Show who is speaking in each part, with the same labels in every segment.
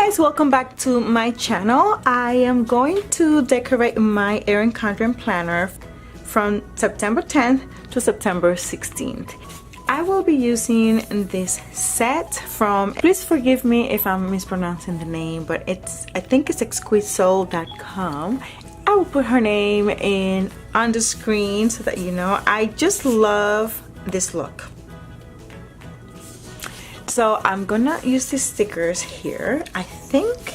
Speaker 1: guys, welcome back to my channel. I am going to decorate my Erin Condren planner from September 10th to September 16th. I will be using this set from, please forgive me if I'm mispronouncing the name, but I think it's exquisole.com. I will put her name on the screen so that you know. I just love this look. So I'm gonna use these stickers here. I think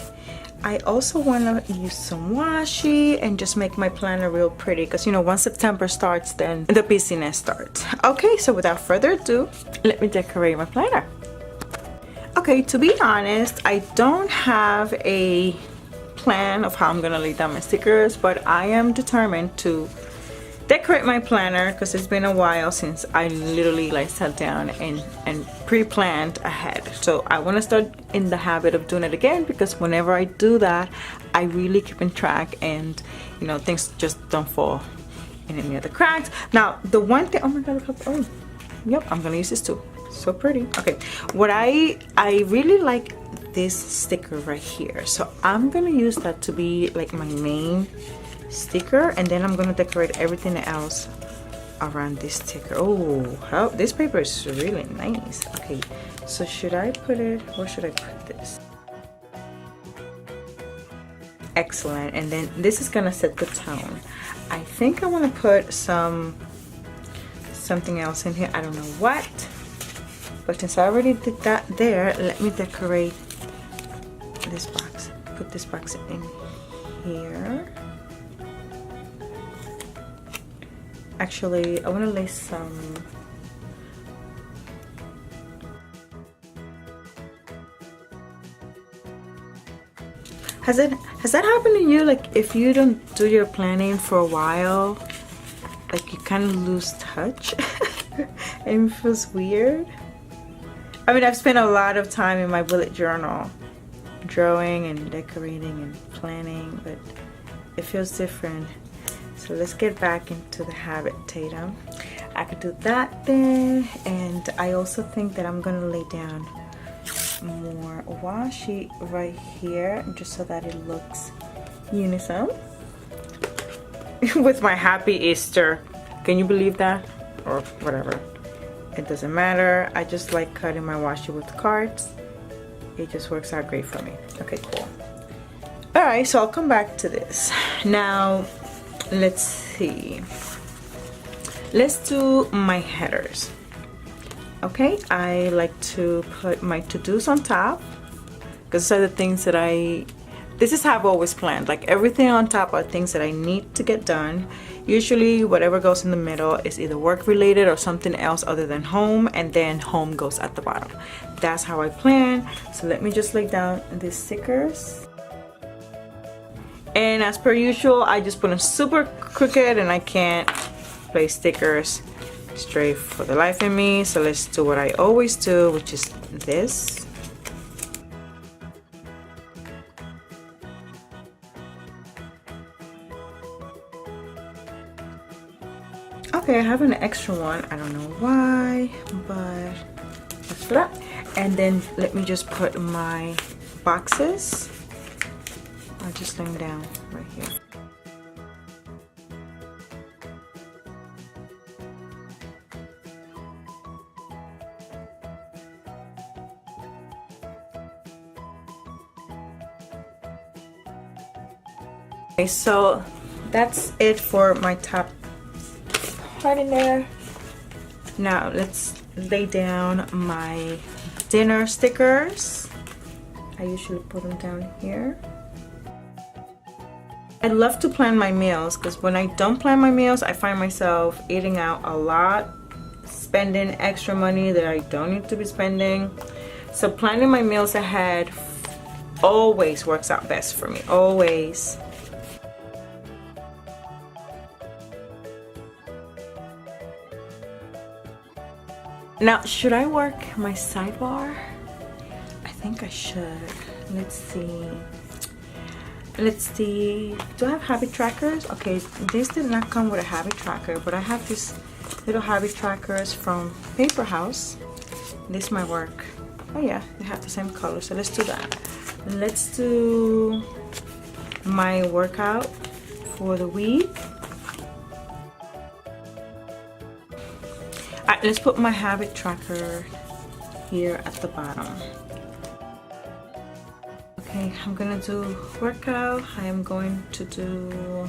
Speaker 1: I also wanna use some washi and just make my planner real pretty, because you know, once September starts, then the busyness starts. Okay, so without further ado, let me decorate my planner. Okay, to be honest, I don't have a plan of how I'm gonna lay down my stickers, but I am determined to decorate my planner because it's been a while since I literally like sat down and pre-planned ahead. So I want to start in the habit of doing it again, because whenever I do that, I really keep in track, and you know, things just don't fall in any of the cracks. Now the one thing, oh my god, look how, oh yep, I'm gonna use this too, so pretty. Okay, what I really like this sticker right here, so I'm gonna use that to be like my main sticker, and then I'm gonna decorate everything else around this sticker. Oh, this paper is really nice. Okay, so should I put it, where should I put this? Excellent. And then this is gonna set the tone. I think I want to put something else in here. I don't know what, but since I already did that there, let me decorate this box. Put this box in here. Actually, I want to lay some. Has that happened to you? Like, if you don't do your planning for a while, like you kind of lose touch and it feels weird. I mean, I've spent a lot of time in my bullet journal drawing and decorating and planning, but it feels different. So let's get back into the habit, Tatum. I could do that then, and I also think that I'm gonna lay down more washi right here, just so that it looks unison with my happy Easter. Can you believe that? Or whatever. It doesn't matter. I just like cutting my washi with cards. It just works out great for me. Okay, cool. All right, so I'll come back to this now. Let's see, let's do my headers. Okay, I like to put my to-dos on top, because these are the things that this is how I've always planned. Like, everything on top are things that I need to get done. Usually whatever goes in the middle is either work related or something else other than home, and then home goes at the bottom. That's how I plan. So let me just lay down these stickers. And as per usual, I just put them super crooked and I can't place stickers straight for the life of me. So let's do what I always do, which is this. Okay, I have an extra one. I don't know why, but that's for that. And then let me just put my boxes. I'll just lay them down right here. Okay, so that's it for my top part in there. Now let's lay down my dinner stickers. I usually put them down here. I love to plan my meals, because when I don't plan my meals, I find myself eating out a lot, spending extra money that I don't need to be spending. So planning my meals ahead always works out best for me, always. Now, should I work my sidebar? I think I should. Let's see. Do I have habit trackers? Okay, this did not come with a habit tracker, but I have these little habit trackers from Paper House. This might work. Oh yeah, they have the same color, so let's do that. let's do my workout for the week. Alright, let's put my habit tracker here at the bottom. Okay, I'm gonna do workout. I am going to do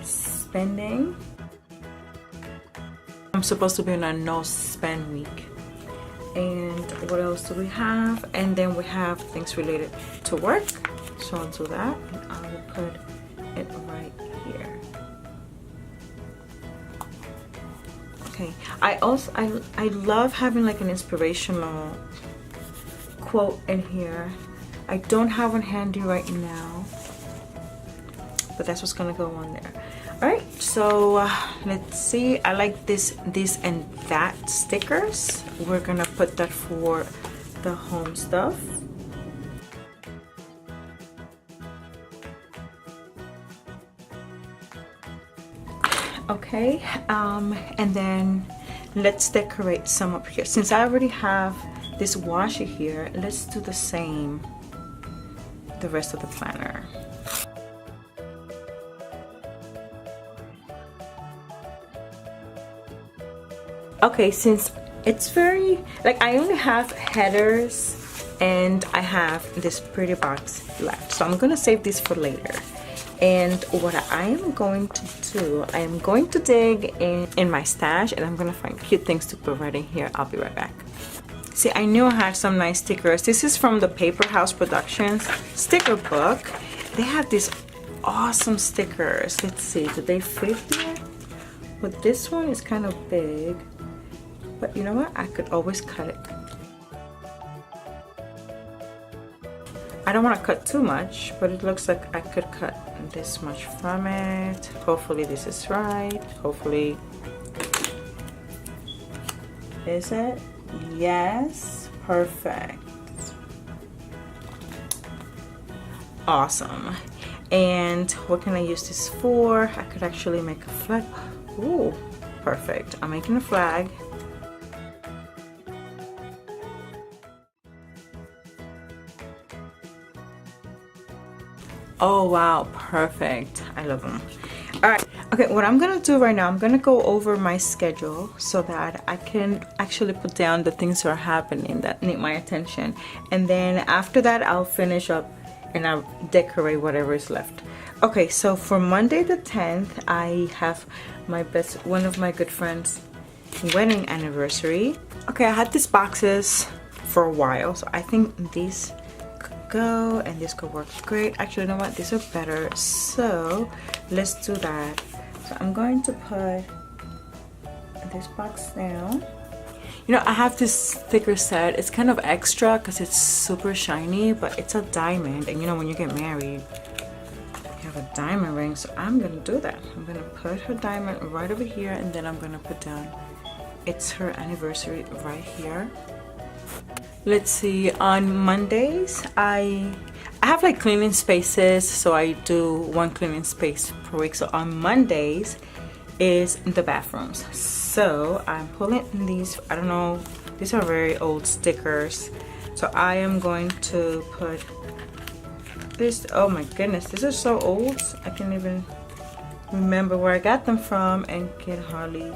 Speaker 1: spending. I'm supposed to be on a no spend week. And what else do we have? And then we have things related to work. So I'll do that and I will put it right here. Okay, I love having like an inspirational quote in here. I don't have one handy right now, but that's what's gonna go on there. All right, so let's see. I like this and that stickers. We're gonna put that for the home stuff. Okay, and then let's decorate some up here. Since I already have this washi here, let's do the same the rest of the planner. Okay, since it's very, like, I only have headers and I have this pretty box left, so I'm gonna save this for later. And what I am going to do, I am going to dig in my stash and I'm gonna find cute things to put right in here. I'll be right back. See, I knew I had some nice stickers. This is from the Paper House Productions sticker book. They have these awesome stickers. Let's see, do they fit here? But this one is kind of big. But you know what? I could always cut it. I don't want to cut too much, but it looks like I could cut this much from it. Hopefully this is right. Hopefully. Is it? Yes. Perfect. Awesome. And what can I use this for? I could actually make a flag. Ooh, perfect. I'm making a flag. Oh wow, perfect. I love them. All right, okay, what I'm gonna do right now, I'm gonna go over my schedule so that I can actually put down the things that are happening that need my attention, and then after that I'll finish up and I'll decorate whatever is left. Okay, so for Monday the 10th, I have one of my good friends' wedding anniversary. Okay, I had these boxes for a while, so I think these go and this could work great. Actually, you know what, these are better, so let's do that. So I'm going to put this box down. You know, I have this sticker set. It's kind of extra because it's super shiny, but it's a diamond, and you know, when you get married you have a diamond ring, so I'm gonna do that. I'm gonna put her diamond right over here, and then I'm gonna put down it's her anniversary right here. Let's see, on Mondays I have like cleaning spaces, so I do one cleaning space per week. So on Mondays is the bathrooms, so I'm pulling these. I don't know, these are very old stickers, so I am going to put this. Oh my goodness, these are so old I can't even remember where I got them from and can hardly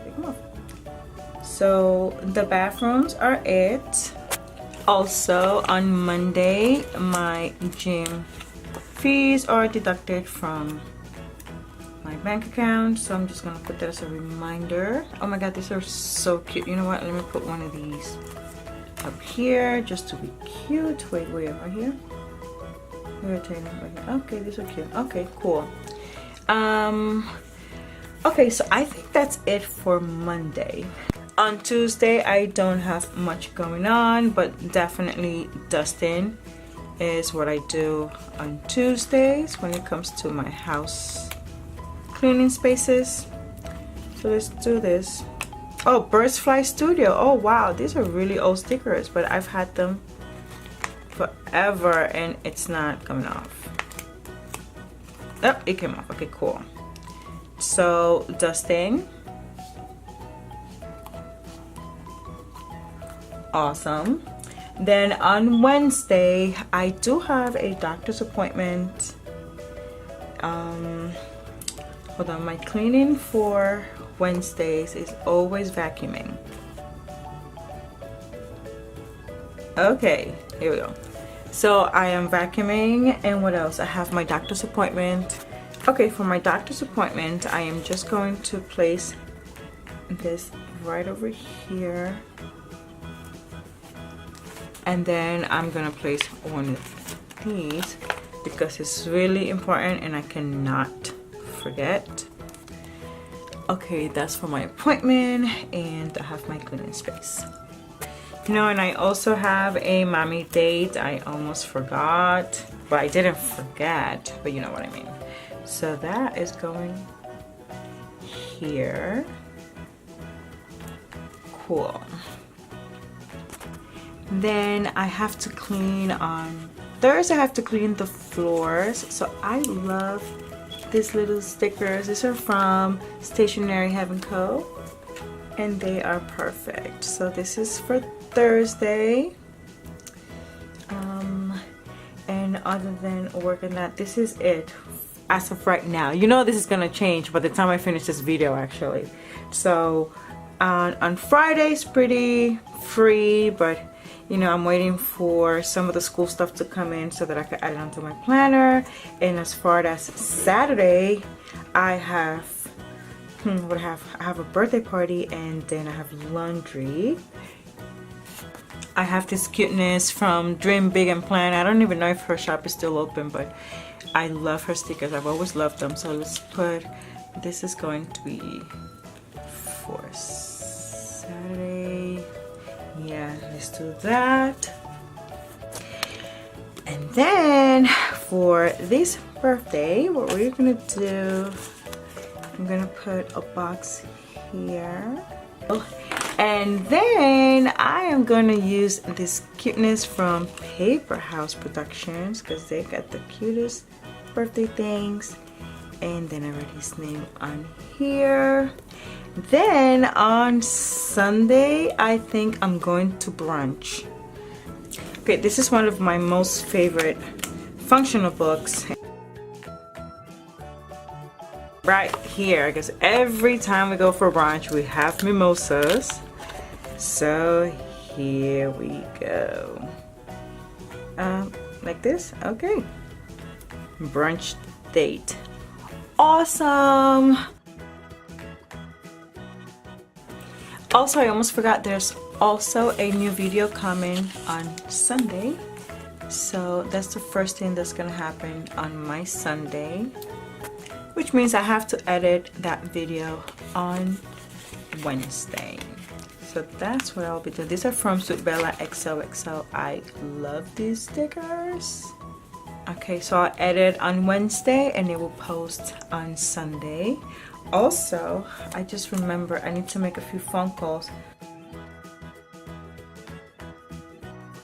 Speaker 1: pick them up. So the bathrooms are it. Also on Monday, my gym fees are deducted from my bank account, so I'm just gonna put that as a reminder. Oh my god, these are so cute. You know what, let me put one of these up here just to be cute. Wait, right here? Rotating right here. Okay, these are cute. Okay, cool. Okay, so I think that's it for Monday. On Tuesday, I don't have much going on, but definitely dusting is what I do on Tuesdays when it comes to my house cleaning spaces. So let's do this. Oh, Birds Fly Studio. Oh wow, these are really old stickers, but I've had them forever and it's not coming off. Oh, it came off. Okay, cool. So dusting. Awesome. Then on Wednesday, I do have a doctor's appointment. Hold on, my cleaning for Wednesdays is always vacuuming. Okay, here we go. So I am vacuuming, and what else? I have my doctor's appointment. Okay, for my doctor's appointment, I am just going to place this right over here. And then I'm gonna place one of these because it's really important and I cannot forget. Okay, that's for my appointment, and I have my cleaning space. You know, and I also have a mommy date. I almost forgot, but I didn't forget, but you know what I mean. So that is going here. Cool. Then I have to clean on Thursday. I have to clean the floors. So I love these little stickers. These are from Stationery Heaven Co. And they are perfect. So this is for Thursday. And other than working that, this is it as of right now. You know, this is gonna change by the time I finish this video actually. So on Friday's pretty free, but you know, I'm waiting for some of the school stuff to come in so that I can add it onto my planner. And as far as Saturday, I have I have a birthday party, and then I have laundry. I have this cuteness from Dream Big and Plan. I don't even know if her shop is still open, but I love her stickers. I've always loved them. So let's put, this is going to be for Saturday. Yeah, let's do that. And then for this birthday, what we're gonna do, I'm gonna put a box here. And then I am gonna use this cuteness from Paper House Productions because they got the cutest birthday things. And then I write his name on here. Then on Sunday, I think I'm going to brunch. Okay, this is one of my most favorite functional books. Right here, because every time we go for brunch, we have mimosas. So here we go. Like this? Okay. Brunch date. Awesome! Also, I almost forgot, there's also a new video coming on Sunday. So that's the first thing that's gonna happen on my Sunday, which means I have to edit that video on Wednesday. So that's what I'll be doing. These are from Sweet Bella XOXO. I love these stickers. Okay, so I'll edit on Wednesday and it will post on Sunday. Also, I just remember I need to make a few phone calls.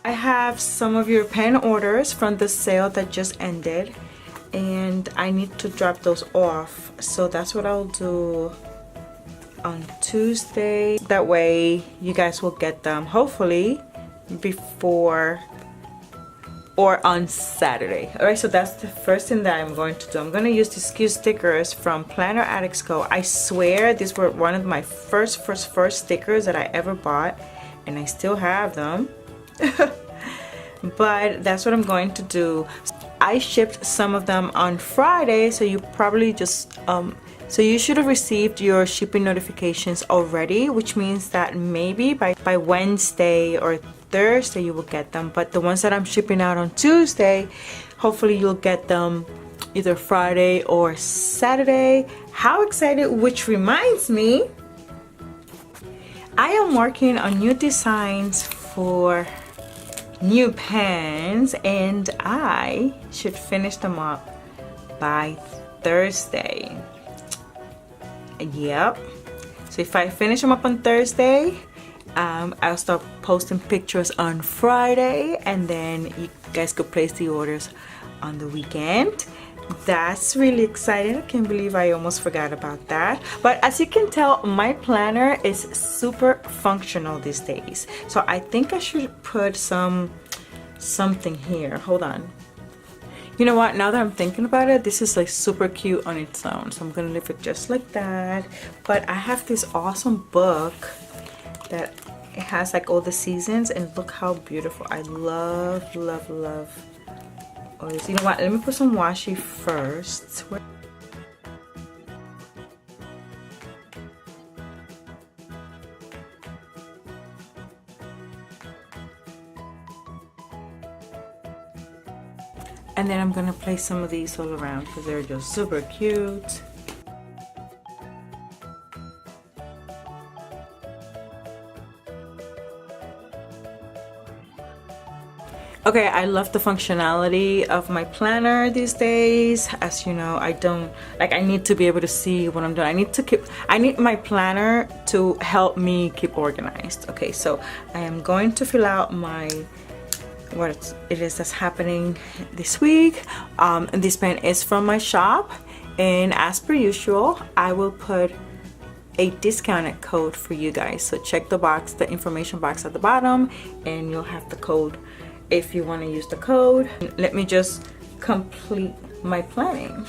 Speaker 1: I have some of your pen orders from the sale that just ended, and I need to drop those off. So that's what I'll do on Tuesday. That way you guys will get them hopefully before or on Saturday. Alright, so that's the first thing that I'm going to do. I'm going to use these cute stickers from Planner Addicts Co. I swear these were one of my first stickers that I ever bought, and I still have them. But that's what I'm going to do. I shipped some of them on Friday, so you probably just so you should have received your shipping notifications already, which means that maybe by Wednesday or Thursday you will get them. But the ones that I'm shipping out on Tuesday, hopefully you'll get them either Friday or Saturday. How excited! Which reminds me, I am working on new designs for new pens, and I should finish them up by Thursday. Yep. So if I finish them up on Thursday, I'll start posting pictures on Friday, and then you guys could place the orders on the weekend. that's really exciting. I can't believe I almost forgot about that. But as you can tell, my planner is super functional these days. So I think I should put something here. Hold on. You know what, now that I'm thinking about it, this is like super cute on its own, so I'm gonna leave it just like that. But I have this awesome book that it has like all the seasons, and look how beautiful. I love all this. You know what, let me put some washi first. And then I'm gonna place some of these all around because they're just super cute. Okay, I love the functionality of my planner these days. As you know, I need to be able to see what I'm doing. I need my planner to help me keep organized. Okay, so I am going to fill out what it is that's happening this week. This pen is from my shop, and as per usual, I will put a discounted code for you guys. So check the box, the information box at the bottom, and you'll have the code if you want to use the code. Let me just complete my planning.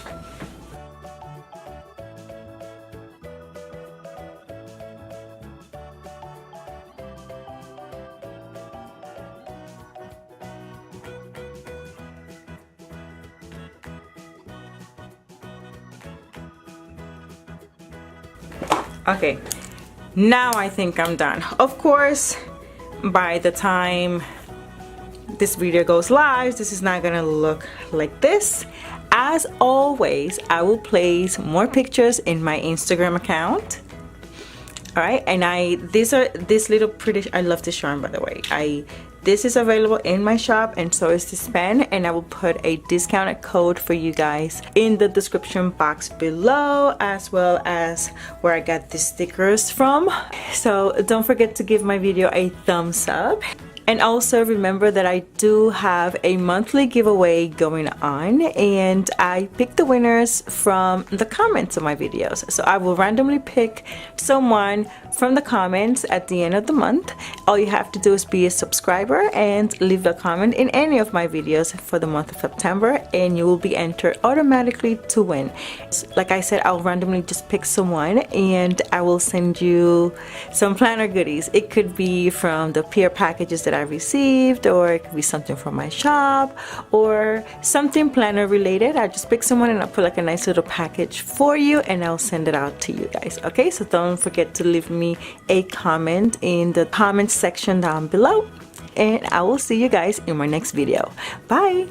Speaker 1: Okay, now I think I'm done. Of course, by the time this video goes live, this is not gonna look like this. As always, I will place more pictures in my Instagram account. All right, and this little pretty, I love this yarn, by the way. This is available in my shop, and so is this pen, and I will put a discounted code for you guys in the description box below, as well as where I got the stickers from. So don't forget to give my video a thumbs up. And also remember that I do have a monthly giveaway going on, and I pick the winners from the comments of my videos. So I will randomly pick someone from the comments at the end of the month. All you have to do is be a subscriber and leave a comment in any of my videos for the month of September, and you will be entered automatically to win. Like I said, I'll randomly just pick someone, and I will send you some planner goodies. It could be from the peer packages that I received, or it could be something from my shop, or something planner related. I just pick someone and I'll put like a nice little package for you, and I'll send it out to you guys. Okay, so don't forget to leave me a comment in the comment section down below, and I will see you guys in my next video. Bye.